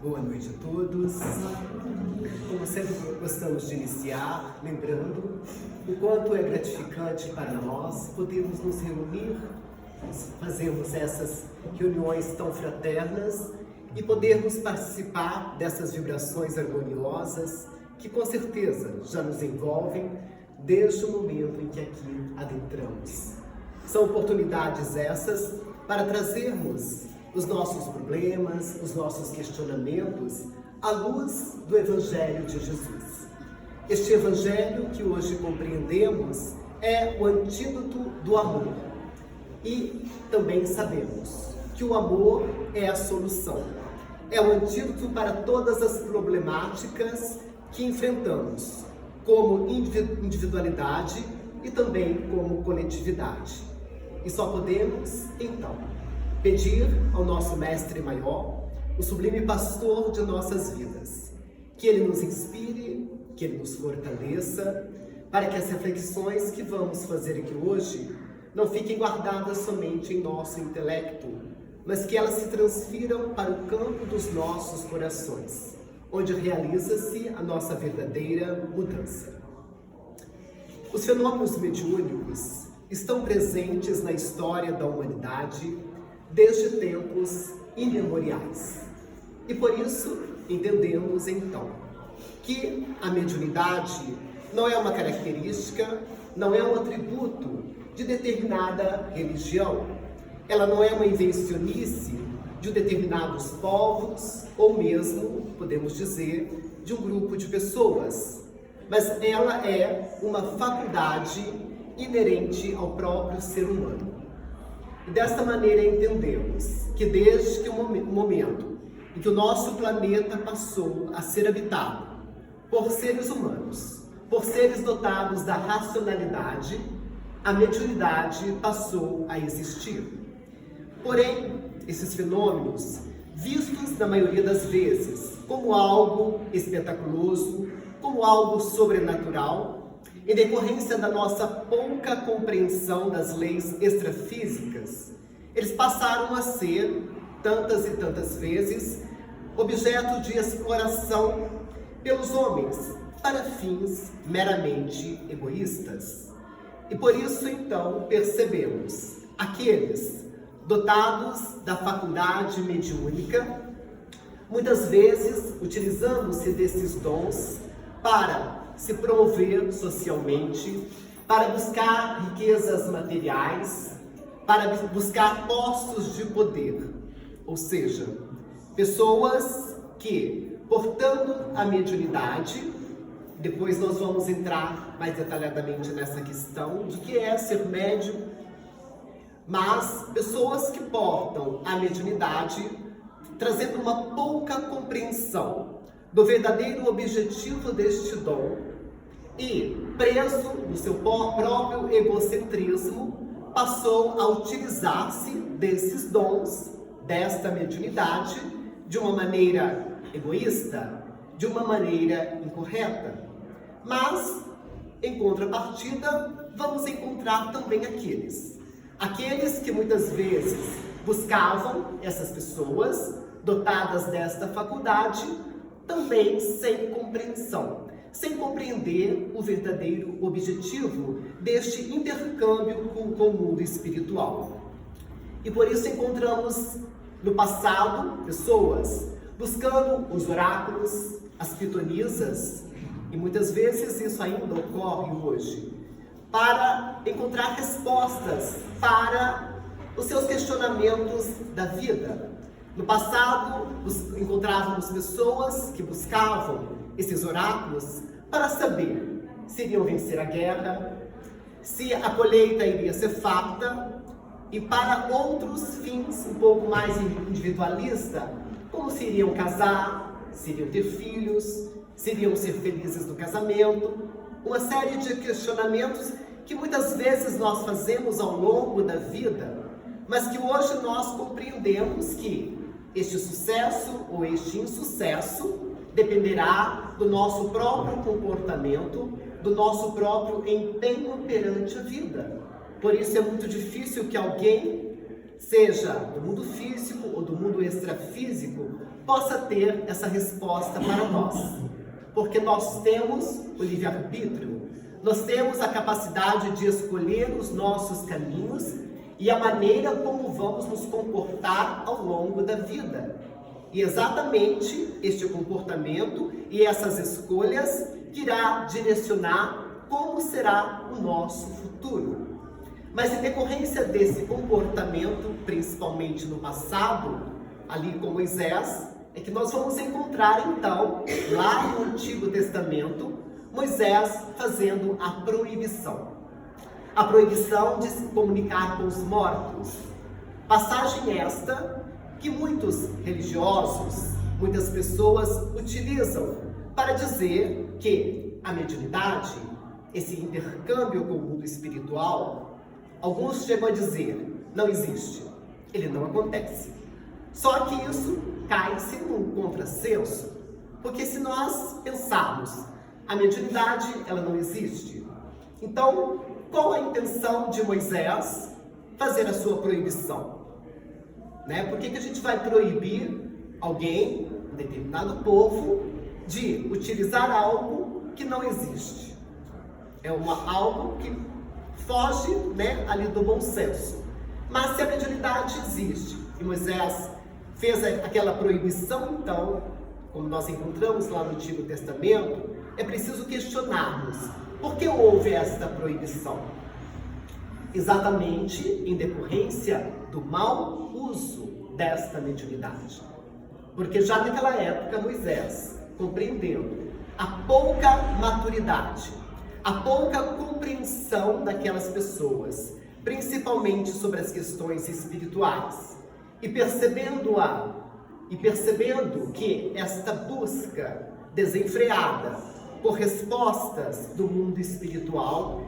Boa noite a todos. Como sempre, gostamos de iniciar lembrando o quanto é gratificante para nós podermos nos reunir, fazermos essas reuniões tão fraternas e podermos participar dessas vibrações harmoniosas que com certeza já nos envolvem desde o momento em que aqui adentramos. São oportunidades essas para trazermos os nossos problemas, os nossos questionamentos à luz do Evangelho de Jesus. Este Evangelho que hoje compreendemos é o antídoto do amor. E também sabemos que o amor é a solução. É o antídoto para todas as problemáticas que enfrentamos, como individualidade e também como coletividade. E só podemos, então, pedir ao nosso Mestre Maior, o sublime pastor de nossas vidas, que Ele nos inspire, que Ele nos fortaleça, para que as reflexões que vamos fazer aqui hoje não fiquem guardadas somente em nosso intelecto, mas que elas se transfiram para o campo dos nossos corações, onde realiza-se a nossa verdadeira mudança. Os fenômenos mediúnicos estão presentes na história da humanidade desde tempos imemoriais. E por isso entendemos então que a mediunidade não é uma característica, não é um atributo de determinada religião. Ela não é uma invencionice de determinados povos ou mesmo, podemos dizer, de um grupo de pessoas. Mas ela é uma faculdade inerente ao próprio ser humano. E desta maneira entendemos que desde que o momento em que o nosso planeta passou a ser habitado por seres humanos, por seres dotados da racionalidade, a mediunidade passou a existir. Porém, esses fenômenos, vistos na maioria das vezes como algo espetaculoso, como algo sobrenatural, em decorrência da nossa pouca compreensão das leis extrafísicas, eles passaram a ser, tantas e tantas vezes, objeto de exploração pelos homens para fins meramente egoístas. E por isso, então, percebemos aqueles dotados da faculdade mediúnica, muitas vezes utilizando-se desses dons para se promover socialmente, para buscar riquezas materiais, para buscar postos de poder. Ou seja, pessoas que, portando a mediunidade, depois nós vamos entrar mais detalhadamente nessa questão de que é ser médium, mas pessoas que portam a mediunidade trazendo uma pouca compreensão do verdadeiro objetivo deste dom e, preso no seu próprio egocentrismo, passou a utilizar-se desses dons, desta mediunidade, de uma maneira egoísta, de uma maneira incorreta. Mas, em contrapartida, vamos encontrar também aqueles que muitas vezes buscavam essas pessoas dotadas desta faculdade, também sem compreensão, sem compreender o verdadeiro objetivo deste intercâmbio com o mundo espiritual. E por isso encontramos no passado pessoas buscando os oráculos, as pitonisas, e muitas vezes isso ainda ocorre hoje, para encontrar respostas para os seus questionamentos da vida. No passado, encontrávamos pessoas que buscavam esses oráculos para saber se iriam vencer a guerra, se a colheita iria ser farta, e para outros fins um pouco mais individualista, como se iriam casar, se iriam ter filhos, se iriam ser felizes no casamento, uma série de questionamentos que muitas vezes nós fazemos ao longo da vida, mas que hoje nós compreendemos que este sucesso ou este insucesso dependerá do nosso próprio comportamento, do nosso próprio empenho perante a vida. Por isso é muito difícil que alguém seja do mundo físico ou do mundo extrafísico, possa ter essa resposta para nós. Porque nós temos o livre-arbítrio, nós temos a capacidade de escolher os nossos caminhos e a maneira como vamos nos comportar ao longo da vida. E exatamente este comportamento e essas escolhas que irá direcionar como será o nosso futuro. Mas em decorrência desse comportamento, principalmente no passado, ali com Moisés, é que nós vamos encontrar então, lá no Antigo Testamento, Moisés fazendo a proibição. A proibição de se comunicar com os mortos. Passagem esta que muitos religiosos, muitas pessoas utilizam para dizer que a mediunidade, esse intercâmbio com o mundo espiritual, alguns chegam a dizer, não existe, ele não acontece. Só que isso cai-se num contrassenso, porque se nós pensarmos, a mediunidade, ela não existe. Então, qual a intenção de Moisés fazer a sua proibição? Por que a gente vai proibir alguém, um determinado povo, de utilizar algo que não existe? É algo que foge ali do bom senso. Mas se a mediunidade existe, e Moisés fez aquela proibição, então, como nós encontramos lá no Antigo Testamento, é preciso questionarmos, por que houve esta proibição? Exatamente em decorrência do mau uso desta mediunidade. Porque já naquela época Moisés, compreendendo a pouca maturidade, a pouca compreensão daquelas pessoas, principalmente sobre as questões espirituais, e percebendo que esta busca desenfreada por respostas do mundo espiritual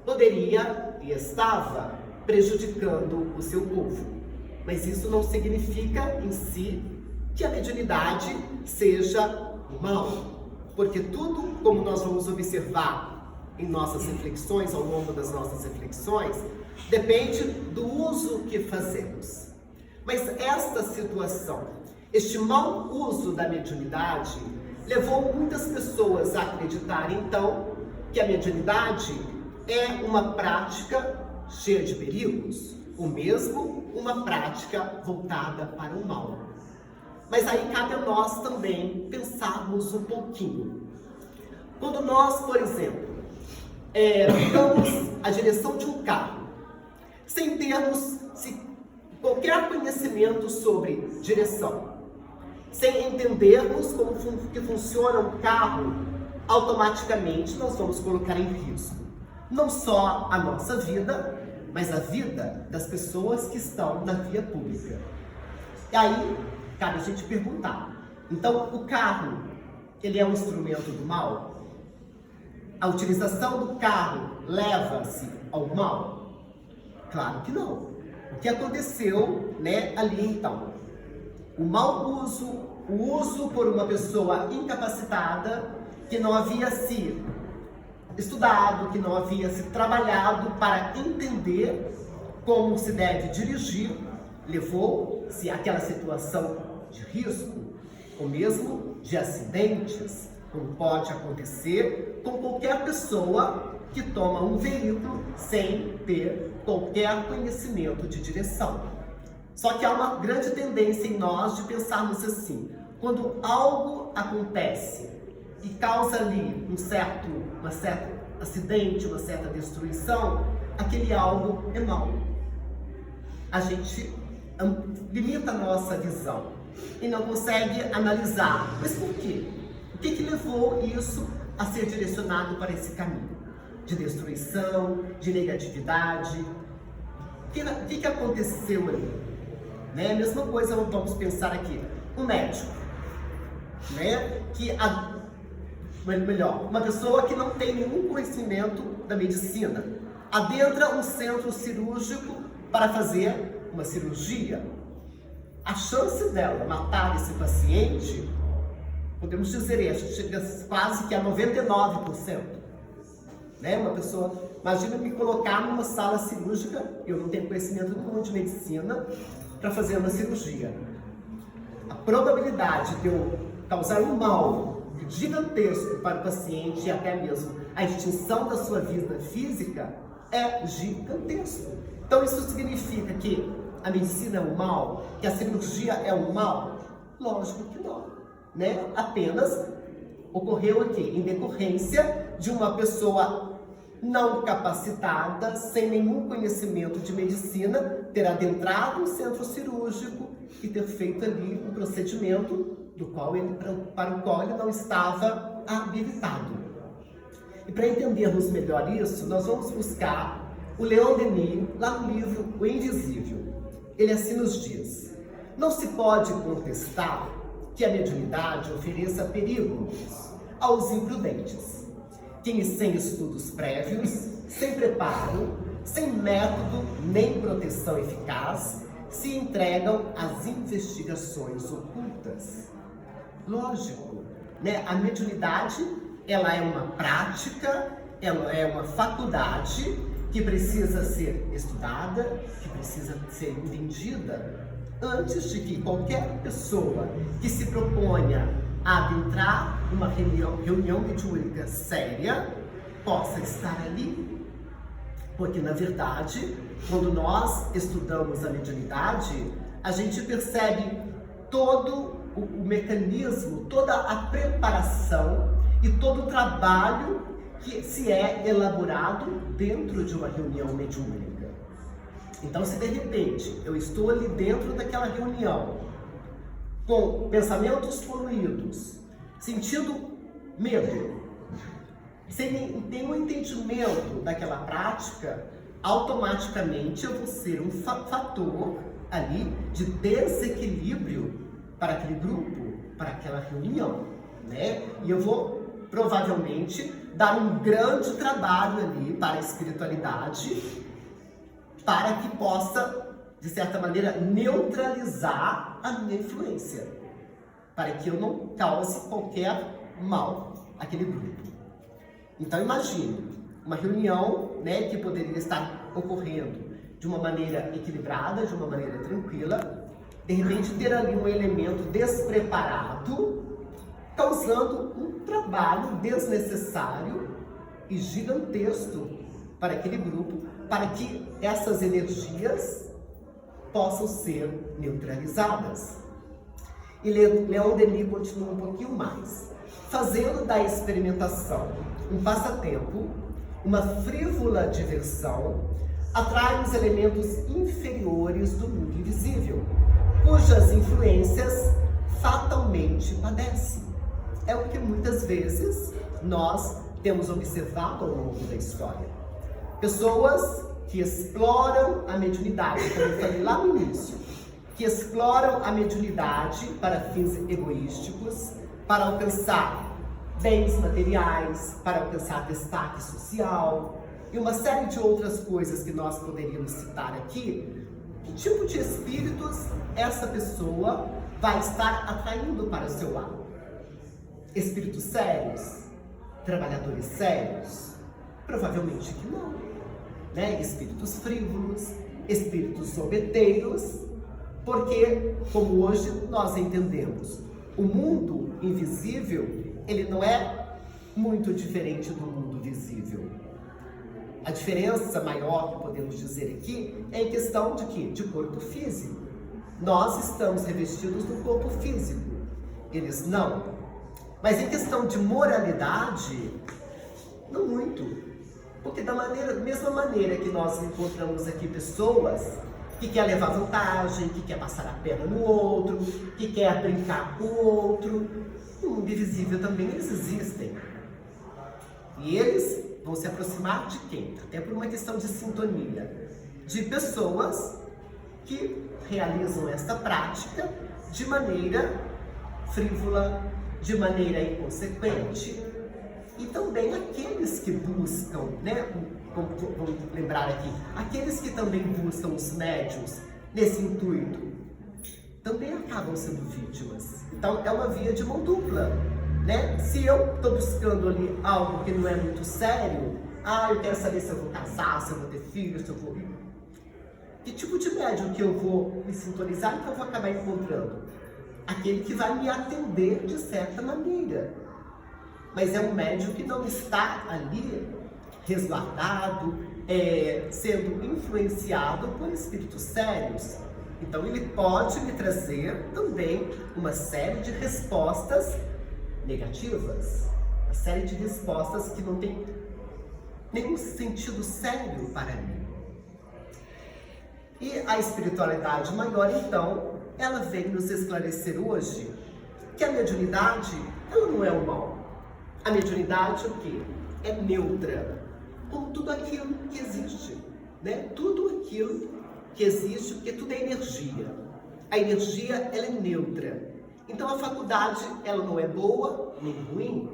poderia e estava prejudicando o seu povo. Mas isso não significa em si que a mediunidade seja mal, porque tudo, como nós vamos observar em nossas reflexões, ao longo das nossas reflexões, depende do uso que fazemos. Mas esta situação, este mau uso da mediunidade, levou muitas pessoas a acreditar, então, que a mediunidade é uma prática cheia de perigos, ou mesmo uma prática voltada para o mal. Mas aí cabe a nós também pensarmos um pouquinho. Quando nós, por exemplo, damos a direção de um carro, sem termos qualquer conhecimento sobre direção, sem entendermos como que funciona um carro, automaticamente nós vamos colocar em risco não só a nossa vida, mas a vida das pessoas que estão na via pública. E aí, cabe a gente perguntar, então o carro, ele é um instrumento do mal? A utilização do carro leva-se ao mal? Claro que não. O que aconteceu, ali então? O mau uso, o uso por uma pessoa incapacitada, que não havia se estudado, que não havia se trabalhado para entender como se deve dirigir, levou-se àquela situação de risco, ou mesmo de acidentes, como pode acontecer com qualquer pessoa que toma um veículo sem ter qualquer conhecimento de direção. Só que há uma grande tendência em nós de pensarmos assim, quando algo acontece e causa ali um certo acidente, uma certa destruição, aquele algo é mau. A gente limita a nossa visão e não consegue analisar. Mas por quê? O que levou isso a ser direcionado para esse caminho de destruição, de negatividade? O que aconteceu ali? A mesma coisa vamos pensar aqui. Um médico, uma pessoa que não tem nenhum conhecimento da medicina, adentra um centro cirúrgico para fazer uma cirurgia. A chance dela matar esse paciente, podemos dizer, chega quase que a 99%. Uma pessoa Imagina me colocar numa sala cirúrgica, eu não tenho conhecimento nenhum de medicina, para fazer uma cirurgia. A probabilidade de eu causar um mal gigantesco para o paciente e até mesmo a extinção da sua vida física é gigantesco. Então isso significa que a medicina é um mal? Que a cirurgia é um mal? Lógico que não, né? Apenas ocorreu aqui em decorrência de uma pessoa não capacitada, sem nenhum conhecimento de medicina, ter adentrado um centro cirúrgico e ter feito ali um procedimento para o qual ele não estava habilitado. E para entendermos melhor isso, nós vamos buscar o Leon Denis, lá no livro O Invisível. Ele assim nos diz: não se pode contestar que a mediunidade ofereça perigos aos imprudentes, que sem estudos prévios, sem preparo, sem método nem proteção eficaz, se entregam às investigações ocultas. Lógico, né? A mediunidade, ela é uma prática, ela é uma faculdade que precisa ser estudada, que precisa ser entendida, antes de que qualquer pessoa que se proponha a adentrar uma reunião mediúnica séria possa estar ali. Porque, na verdade, quando nós estudamos a mediunidade, a gente percebe todo o mecanismo, toda a preparação e todo o trabalho que se é elaborado dentro de uma reunião mediúnica. Então, se de repente eu estou ali dentro daquela reunião, com pensamentos poluídos, sentindo medo, sem nenhum entendimento daquela prática, automaticamente eu vou ser um fator ali de desequilíbrio para aquele grupo, para aquela reunião, né? E eu vou provavelmente dar um grande trabalho ali para a espiritualidade, para que possa, de certa maneira, neutralizar a minha influência, para que eu não cause qualquer mal àquele grupo. Então imagine uma reunião, né, que poderia estar ocorrendo de uma maneira equilibrada, de uma maneira tranquila, de repente ter ali um elemento despreparado, causando um trabalho desnecessário e gigantesco para aquele grupo, para que essas energias possam ser neutralizadas. E Leon Denis continua um pouquinho mais, fazendo da experimentação um passatempo, uma frívola diversão, atrai os elementos inferiores do mundo invisível, cujas influências fatalmente padecem. É o que muitas vezes nós temos observado ao longo da história. Pessoas que exploram a mediunidade, como eu falei lá no início, que exploram a mediunidade para fins egoísticos, para alcançar bens materiais, para alcançar destaque social e uma série de outras coisas que nós poderíamos citar aqui. Que tipo de espíritos essa pessoa vai estar atraindo para o seu lado? Espíritos sérios? Trabalhadores sérios? Provavelmente que não, né? Espíritos frívolos, espíritos sombeteiros, porque, como hoje nós entendemos, o mundo invisível, ele não é muito diferente do mundo visível. A diferença maior que podemos dizer aqui é em questão de quê? De corpo físico. Nós estamos revestidos do corpo físico, eles não. Mas em questão de moralidade, não muito. Porque da mesma maneira que nós encontramos aqui pessoas que quer levar vantagem, que quer passar a perna no outro, que quer brincar com o outro, no mundo invisível também eles existem. E eles vão se aproximar de quem? Até por uma questão de sintonia, de pessoas que realizam esta prática de maneira frívola, de maneira inconsequente. E também aqueles que buscam, né, vamos lembrar aqui, aqueles que também buscam os médiuns nesse intuito, também acabam sendo vítimas. Então é uma via de mão dupla, né? Se eu estou buscando ali algo que não é muito sério, eu quero saber se eu vou casar, se eu vou ter filhos, se eu vou... Que tipo de médium que eu vou me sintonizar e que eu vou acabar encontrando? Aquele que vai me atender de certa maneira. Mas é um médium que não está ali resguardado, sendo influenciado por espíritos sérios. Então ele pode me trazer também uma série de respostas negativas, uma série de respostas que não tem nenhum sentido sério para mim. E a espiritualidade maior, então, ela vem nos esclarecer hoje que a mediunidade, ela não é o mal. A mediunidade, o quê? É neutra, como tudo aquilo que existe, né? Tudo aquilo que existe, porque tudo é energia. A energia, ela é neutra. Então a faculdade, ela não é boa nem ruim.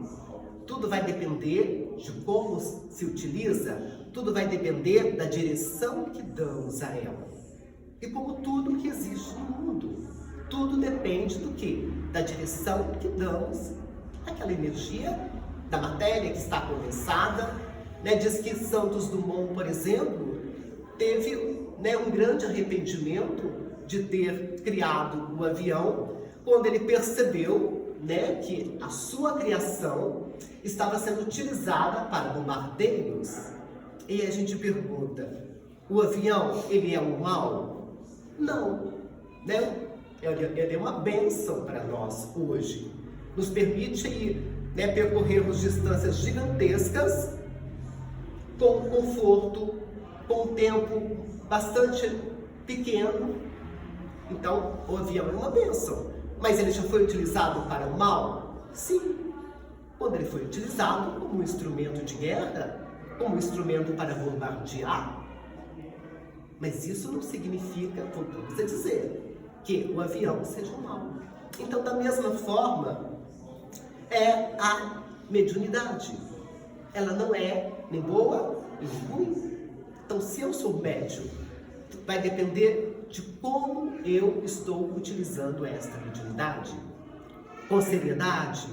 Tudo vai depender de como se utiliza, tudo vai depender da direção que damos a ela. E como tudo que existe no mundo, tudo depende do quê? Da direção que damos àquela energia, da matéria que está condensada, né? Diz que Santos Dumont, por exemplo, teve, né, um grande arrependimento de ter criado o avião, quando ele percebeu, né, que a sua criação estava sendo utilizada para bombardeios. E a gente pergunta, o avião, ele é um mal? Não, né? Ele é uma bênção para nós hoje. Nos permite ir, né, percorrermos distâncias gigantescas com conforto, com um tempo bastante pequeno. Então, o avião é uma bênção. Mas ele já foi utilizado para o mal? Sim. Quando ele foi utilizado como um instrumento de guerra, como um instrumento para bombardear. Mas isso não significa, voltamos a dizer, que o avião seja um mal. Então, da mesma forma, é a mediunidade. Ela não é nem boa nem ruim. Então, se eu sou médium, vai depender de como eu estou utilizando esta mediunidade. Com seriedade,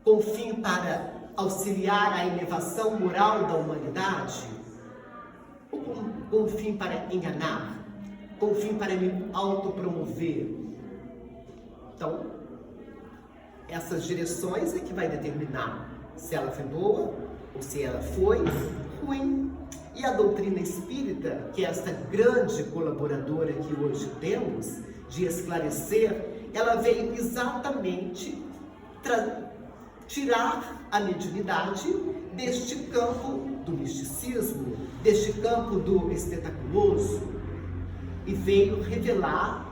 com fim para auxiliar a elevação moral da humanidade, ou com fim para enganar, com fim para me autopromover. Então, essas direções é que vai determinar se ela foi boa ou se ela foi ruim. E a doutrina espírita, que é esta grande colaboradora que hoje temos, de esclarecer, ela veio exatamente tirar a mediunidade deste campo do misticismo, deste campo do espetaculoso, e veio revelar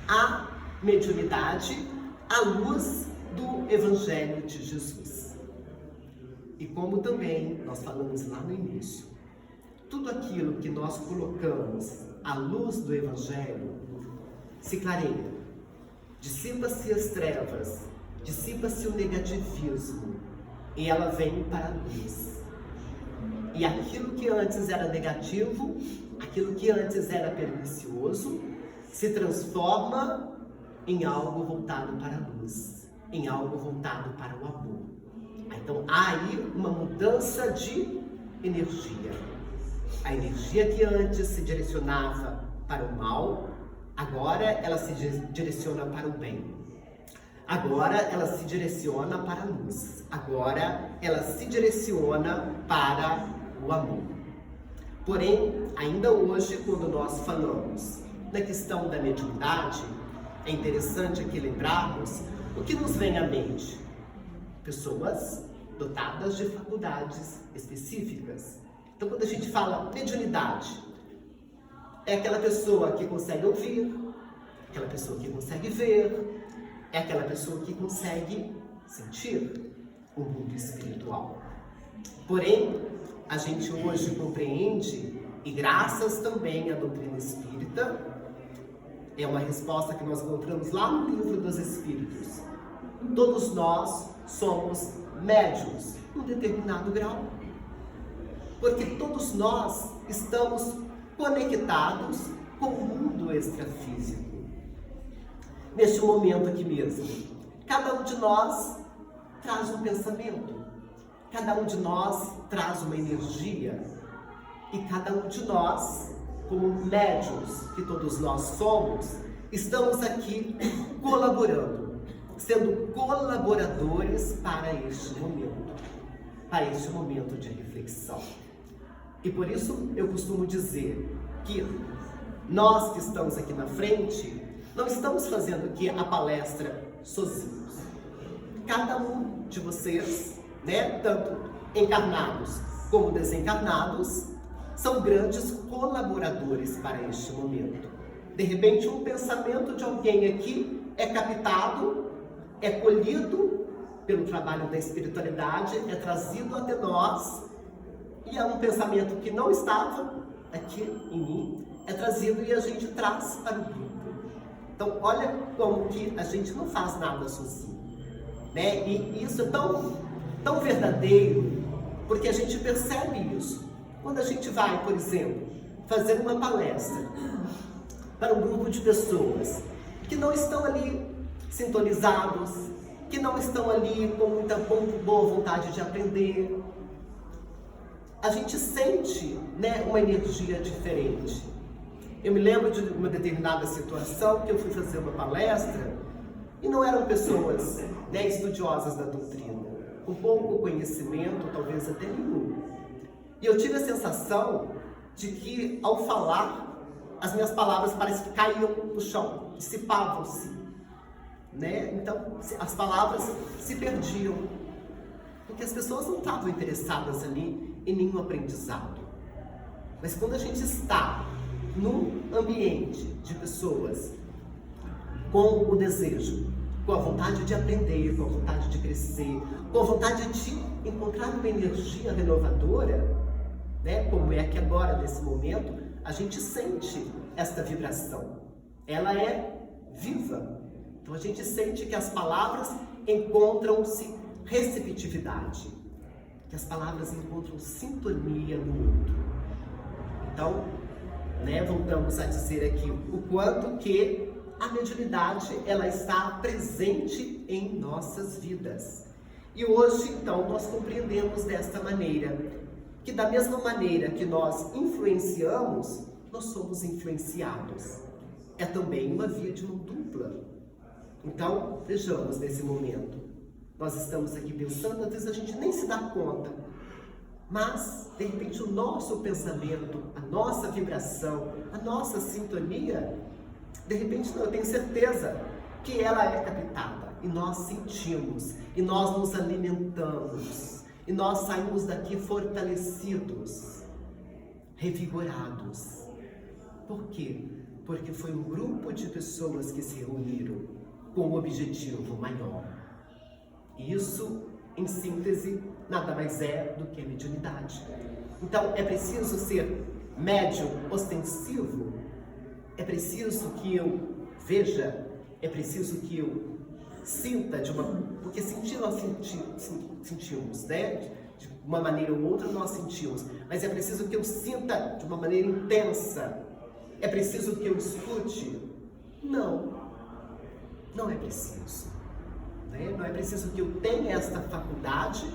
a mediunidade à luz do Evangelho de Jesus. E como também nós falamos lá no início, tudo aquilo que nós colocamos à luz do Evangelho se clareia. Dissipa-se as trevas, dissipa-se o negativismo, e ela vem para a luz. E aquilo que antes era negativo, aquilo que antes era pernicioso, se transforma em algo voltado para a luz, em algo voltado para o amor. Então há aí uma mudança de energia. A energia que antes se direcionava para o mal, agora ela se direciona para o bem. Agora ela se direciona para a luz. Agora ela se direciona para o amor. Porém, ainda hoje, quando nós falamos na questão da mediunidade, é interessante aqui lembrarmos o que nos vem à mente. Pessoas dotadas de faculdades específicas. Então, quando a gente fala mediunidade, é aquela pessoa que consegue ouvir, aquela pessoa que consegue ver, é aquela pessoa que consegue sentir o mundo espiritual. Porém, a gente hoje compreende, e graças também à doutrina espírita, é uma resposta que nós encontramos lá no Livro dos Espíritos. Todos nós somos médiuns em um determinado grau. Porque todos nós estamos conectados com o mundo extrafísico. Neste momento aqui mesmo, cada um de nós traz um pensamento. cada um de nós traz uma energia e cada um de nós, como médiuns que todos nós somos, estamos aqui colaborando, sendo colaboradores para este momento de reflexão. E por isso eu costumo dizer que nós que estamos aqui na frente, não estamos fazendo aqui a palestra sozinhos. Cada um de vocês, né, tanto encarnados como desencarnados, são grandes colaboradores para este momento. De repente, um pensamento de alguém aqui é captado, é colhido pelo trabalho da espiritualidade, é trazido até nós, e é um pensamento que não estava aqui em mim, é trazido e a gente traz para o grupo. Então, olha como que a gente não faz nada sozinho, né? E isso é tão verdadeiro, porque a gente percebe isso. Quando a gente vai, por exemplo, fazer uma palestra para um grupo de pessoas que não estão ali sintonizados, que não estão ali com muita boa vontade de aprender, a gente sente, né, uma energia diferente. Eu me lembro de uma determinada situação que eu fui fazer uma palestra e não eram pessoas, né, estudiosas da doutrina, com pouco conhecimento, talvez até nenhum. E eu tive a sensação de que, ao falar, as minhas palavras parecem que caíam no chão, dissipavam-se, né? Então, as palavras se perdiam, porque as pessoas não estavam interessadas ali em nenhum aprendizado. Mas quando a gente está num ambiente de pessoas com o desejo, com a vontade de aprender, com a vontade de crescer, com a vontade de encontrar uma energia renovadora, né? Como é que agora, nesse momento, a gente sente esta vibração. Ela é viva. Então a gente sente que as palavras encontram-se receptividade, que as palavras encontram sintonia no outro. Então, né, voltamos a dizer aqui o quanto que a mediunidade ela está presente em nossas vidas. E hoje, então, nós compreendemos desta maneira, que da mesma maneira que nós influenciamos, nós somos influenciados. É também uma via de mão dupla. Então, vejamos nesse momento. Nós estamos aqui pensando, às vezes a gente nem se dá conta, mas, de repente, o nosso pensamento, a nossa vibração, a nossa sintonia, de repente, eu tenho certeza que ela é captada. E nós sentimos, e nós nos alimentamos, e nós saímos daqui fortalecidos, revigorados. Por quê? Porque foi um grupo de pessoas que se reuniram com um objetivo maior. Isso, em síntese, nada mais é do que a mediunidade. Então, é preciso ser médium ostensivo? É preciso que eu veja? É preciso que eu sinta de uma... Porque sentir nós sentimos, né? De uma maneira ou outra nós sentimos. Mas é preciso que eu sinta de uma maneira intensa. É preciso que eu escute? Não. Não é preciso. Né? Não é preciso que eu tenha esta faculdade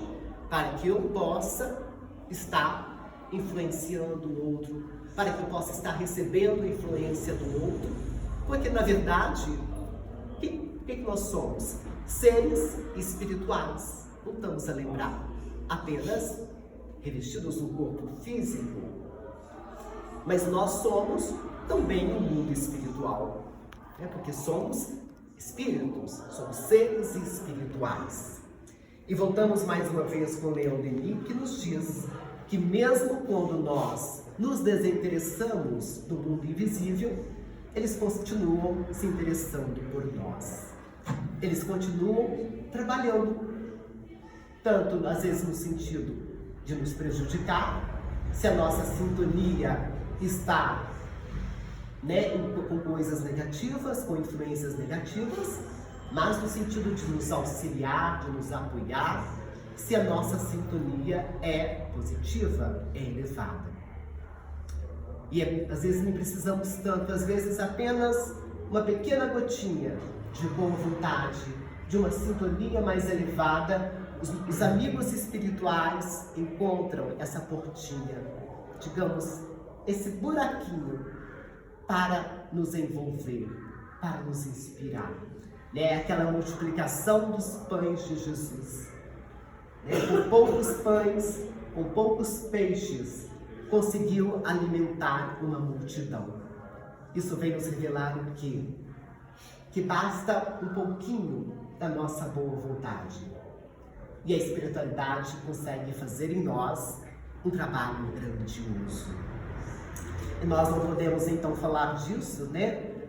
para que eu possa estar influenciando o outro, para que eu possa estar recebendo a influência do outro. Porque, na verdade, o que nós somos? Seres espirituais. Voltamos a lembrar, apenas revestidos no corpo físico. Mas nós somos também um mundo espiritual, né? Porque somos espíritos, somos seres espirituais. E voltamos mais uma vez com Leon Denis, que nos diz que mesmo quando nós nos desinteressamos do mundo invisível, eles continuam se interessando por nós. Eles continuam trabalhando, tanto às vezes no sentido de nos prejudicar, se a nossa sintonia está, né, com coisas negativas, com influências negativas, mas no sentido de nos auxiliar, de nos apoiar, se a nossa sintonia é positiva, é elevada. E às vezes não precisamos tanto, às vezes apenas uma pequena gotinha de boa vontade, de uma sintonia mais elevada, os amigos espirituais encontram essa portinha, digamos, esse buraquinho para nos envolver, para nos inspirar. Aquela multiplicação dos pães de Jesus. Com poucos pães, com poucos peixes, conseguiu alimentar uma multidão. Isso vem nos revelar o quê? Que basta um pouquinho da nossa boa vontade. E a espiritualidade consegue fazer em nós um trabalho grandioso. E nós não podemos então falar disso,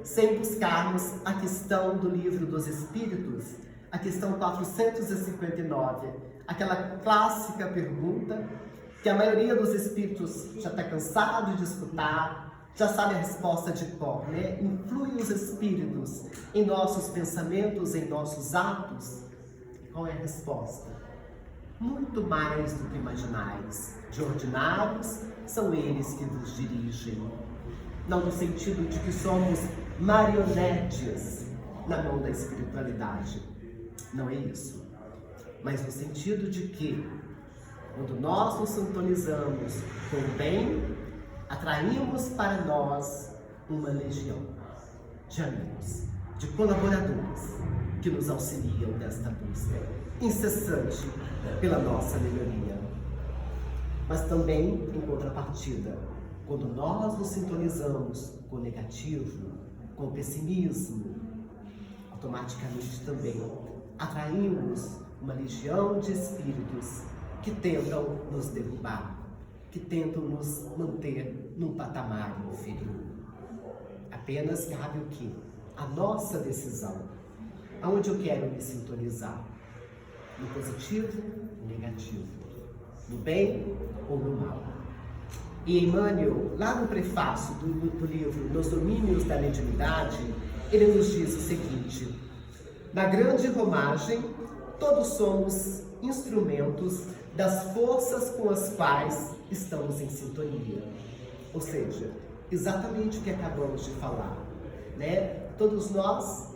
sem buscarmos a questão do Livro dos Espíritos, a questão 459, aquela clássica pergunta que a maioria dos espíritos já está cansado de escutar, já sabe a resposta de cor, Influem os espíritos em nossos pensamentos, em nossos atos? Qual é a resposta? Muito mais do que imaginais. De ordinários, são eles que nos dirigem. Não no sentido de que somos marionetes na mão da espiritualidade. Não é isso. Mas no sentido de que, quando nós nos sintonizamos com o bem, atraímos para nós uma legião de amigos, de colaboradores que nos auxiliam nesta busca incessante pela nossa melhoria. Mas também, em contrapartida, quando nós nos sintonizamos com o negativo, com o pessimismo, automaticamente também atraímos uma legião de espíritos que tentam nos derrubar, que tentam nos manter num patamar inferior. Apenas cabe o quê? A nossa decisão. Aonde eu quero me sintonizar? No positivo ou negativo? No bem ou no mal? E Emmanuel, lá no prefácio do livro Nos Domínios da Mediunidade, ele nos diz o seguinte: na grande romagem, todos somos instrumentos das forças com as quais estamos em sintonia. Ou seja, exatamente o que acabamos de falar, Todos nós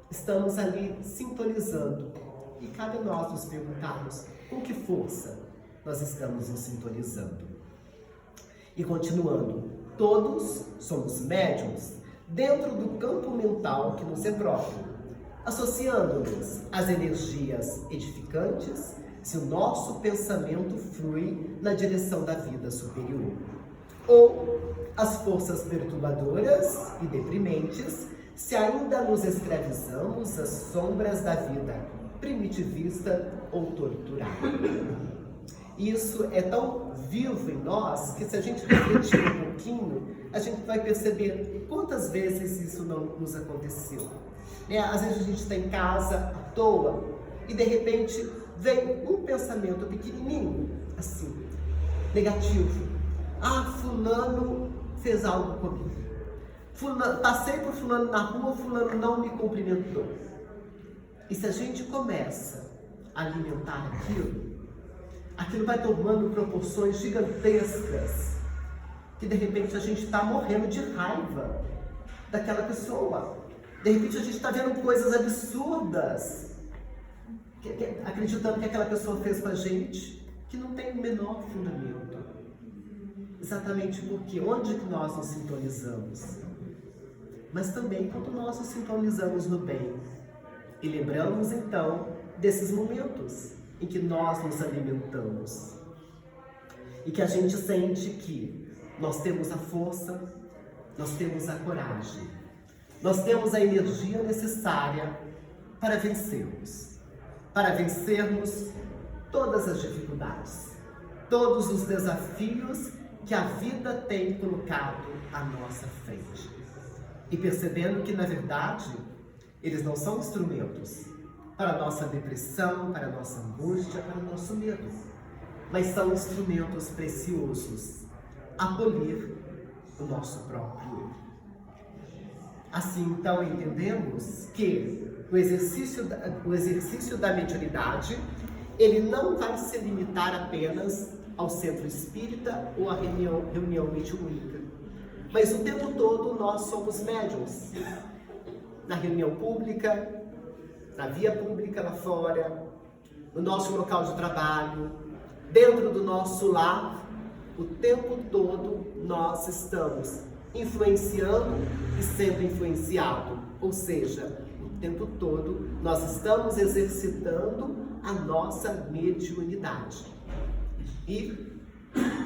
estamos ali sintonizando. E cabe a nós nos perguntarmos com que força nós estamos nos sintonizando. E continuando, todos somos médiuns dentro do campo mental que nos é próprio, associando-nos às energias edificantes, se o nosso pensamento flui na direção da vida superior, ou as forças perturbadoras e deprimentes, se ainda nos escravizamos às sombras da vida primitivista ou torturada. Isso é tão vivo em nós que, se a gente refletir um pouquinho, a gente vai perceber quantas vezes isso não nos aconteceu. Às vezes a gente está em casa à toa e de repente vem um pensamento pequenininho, assim, negativo. Fulano fez algo comigo. Passei por fulano na rua, fulano não me cumprimentou. E se a gente começa a alimentar aquilo vai tomando proporções gigantescas, que de repente a gente está morrendo de raiva daquela pessoa. De repente a gente está vendo coisas absurdas, acreditando que aquela pessoa fez com a gente, que não tem o menor fundamento. Exatamente porque onde que nós nos sintonizamos? Mas também quando nós nos sintonizamos no bem. E lembramos então desses momentos em que nós nos alimentamos. E que a gente sente que nós temos a força, nós temos a coragem, nós temos a energia necessária para vencermos todas as dificuldades, todos os desafios que a vida tem colocado à nossa frente. E percebendo que, na verdade, eles não são instrumentos para a nossa depressão, para a nossa angústia, para o nosso medo, mas são instrumentos preciosos a polir o nosso próprio eu. Assim, então, entendemos que o exercício da mediunidade, ele não vai se limitar apenas ao centro espírita ou à reunião mediúnica, mas o tempo todo nós somos médiuns. Na reunião pública, na via pública lá fora, no nosso local de trabalho, dentro do nosso lar, o tempo todo nós estamos influenciando e sendo influenciado. Ou seja, o tempo todo nós estamos exercitando a nossa mediunidade. E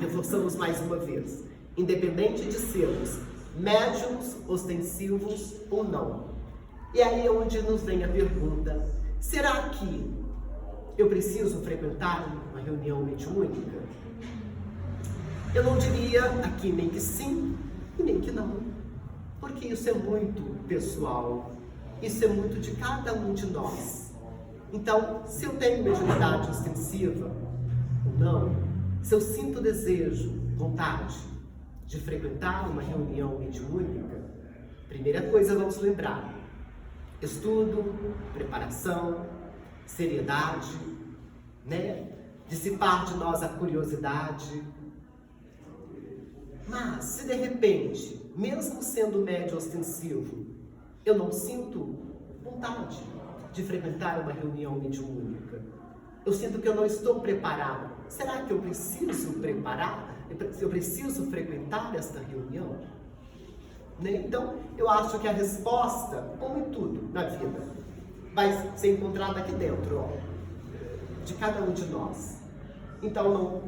reforçamos mais uma vez, independente de sermos médiuns, ostensivos ou não. E aí é onde nos vem a pergunta: será que eu preciso frequentar uma reunião mediúnica? Eu não diria aqui nem que sim e nem que não, porque isso é muito pessoal, isso é muito de cada um de nós. Então, se eu tenho mediunidade ostensiva ou não, se eu sinto desejo, vontade de frequentar uma reunião mediúnica, primeira coisa, vamos lembrar: estudo, preparação, seriedade, né? Dissipar de nós a curiosidade. Mas, se de repente, mesmo sendo médio ostensivo, eu não sinto vontade de frequentar uma reunião mediúnica, eu sinto que eu não estou preparado, será que eu preciso preparar? Eu preciso frequentar esta reunião? Né? Então, eu acho que a resposta, como em tudo na vida, vai ser encontrada aqui dentro, ó, de cada um de nós. Então,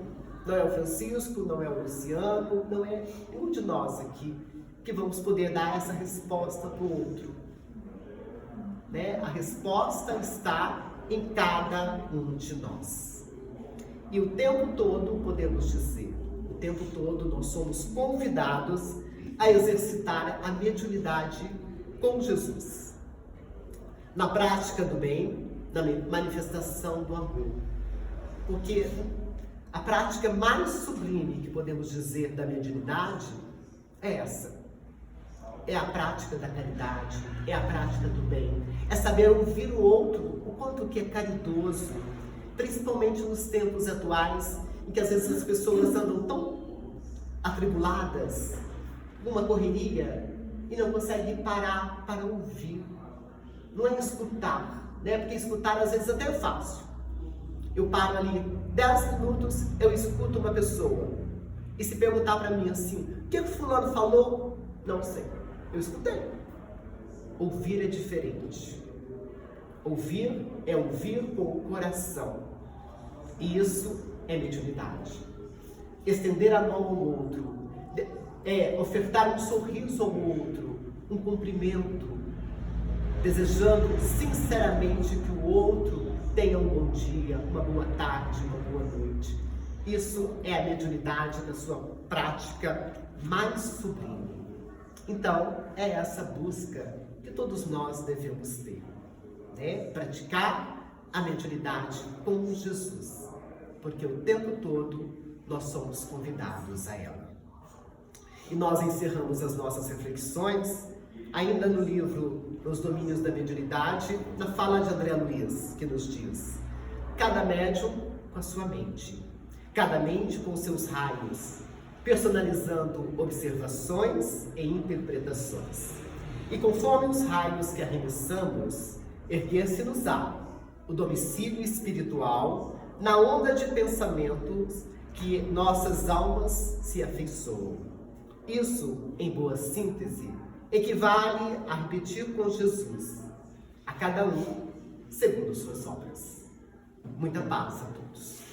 não é o Francisco, não é o Luciano, não é nenhum de nós aqui que vamos poder dar essa resposta para o outro. Né? A resposta está em cada um de nós. E o tempo todo podemos dizer, o tempo todo nós somos convidados a exercitar a mediunidade com Jesus. Na prática do bem, na manifestação do amor. Porque a prática mais sublime que podemos dizer da mediunidade é essa. É a prática da caridade, é a prática do bem, é saber ouvir o outro, o quanto que é caridoso, principalmente nos tempos atuais, em que às vezes as pessoas andam tão atribuladas, numa correria, e não conseguem parar para ouvir. Não é escutar, né? Porque escutar às vezes até é fácil. Eu paro ali 10 minutos, eu escuto uma pessoa. E se perguntar para mim assim, o que o fulano falou? Não sei. Eu escutei. Ouvir é diferente. Ouvir é ouvir com o coração. E isso é mediunidade. Estender a mão ao outro, é ofertar um sorriso ao outro, um cumprimento, desejando sinceramente que o outro tenha um bom dia, uma boa tarde, uma boa noite. Isso é a mediunidade na sua prática mais sublime. Então, é essa busca que todos nós devemos ter, né? Praticar a mediunidade com Jesus, porque o tempo todo nós somos convidados a ela. E nós encerramos as nossas reflexões ainda no livro Os Domínios da Mediunidade, na fala de André Luiz, que nos diz: cada médium com a sua mente, cada mente com seus raios, personalizando observações e interpretações. E conforme os raios que arremessamos, erguer-se-nos-á o domicílio espiritual na onda de pensamentos que nossas almas se afeiçoam. Isso, em boa síntese, equivale a repetir com Jesus, a cada um segundo suas obras. Muita paz a todos.